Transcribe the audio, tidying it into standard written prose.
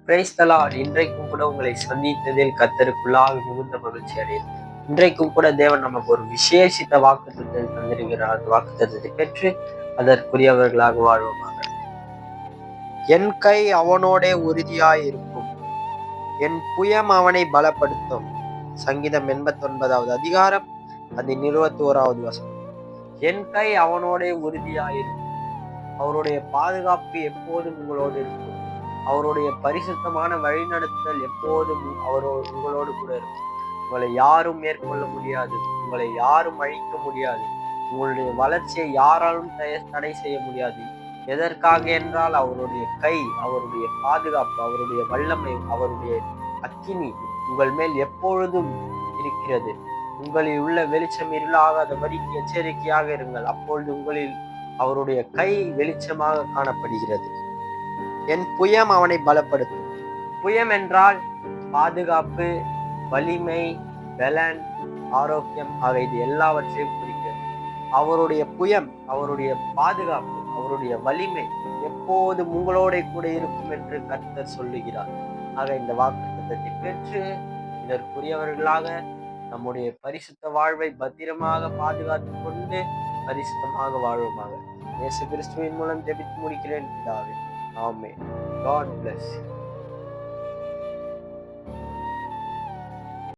Praise the Lord. இன்றைக்கும் கூட உங்களை சந்தித்ததில் கர்த்தருக்குள்ளாக மிகுந்த மகிழ்ச்சி அடைகிறேன். இன்றைக்கும் கூட தேவன் நமக்கு ஒரு விசேஷித்த வாக்குத்தத்தத்தை தந்திருக்கிறார். அந்த வாக்குத்தத்தத்தை பெற்று அதற்குரியவர்களாக வாழ்வோமாக. என் கை அவனோடே உறுதியாய் இருக்கும், என் புயம் அவனை பலப்படுத்தும். சங்கீதம் 89வது அதிகாரம் அதன் 21வது வசனம். என் கை அவனோடே உறுதியாய் இருக்கும். அவருடைய பாதுகாப்பு எப்போதும் உங்களோடு இருக்கும். அவருடைய பரிசுத்தமான வழிநடத்தல் எப்போதும் உங்களோடு கூட இருக்கும். உங்களை யாரும் மேற்கொள்ள முடியாது, உங்களை யாரும் அழிக்க முடியாது, உங்களுடைய வளர்ச்சியை யாராலும் தடை செய்ய முடியாது. எதற்காக என்றால் அவருடைய கை, அவருடைய பாதுகாப்பு, அவருடைய வல்லமை, அவருடைய அக்கினி உங்கள் மேல் எப்பொழுதும் இருக்கிறது. உங்களில் உள்ள வெளிச்சம் இருளாகாதபடிக்கு எச்சரிக்கையாக இருங்கள். அப்பொழுது உங்களில் அவருடைய கை வெளிச்சமாக காணப்படுகிறது. என் புயம் அவனை பலப்படுத்தும். புயம் என்றால் பாதுகாப்பு, வலிமை, பலன், ஆரோக்கியம் ஆகிய இது எல்லாவற்றையும் குறிக்கிறது. அவருடைய புயம், அவருடைய பாதுகாப்பு, அவருடைய வலிமை எப்போதும் உங்களோட கூட இருக்கும் என்று கர்த்தர் சொல்லுகிறார். ஆக இந்த வாக்குத்தத்தத்தை பெற்று இதற்குரியவர்களாக நம்முடைய பரிசுத்த வாழ்வை பத்திரமாக பாதுகாத்து கொண்டு பரிசுத்தமாக வாழ்வோமாக. இயேசு கிறிஸ்துவின் மூலம் ஜெபித்து முடிக்கிறேன் பிதாவே. Amen. God bless you.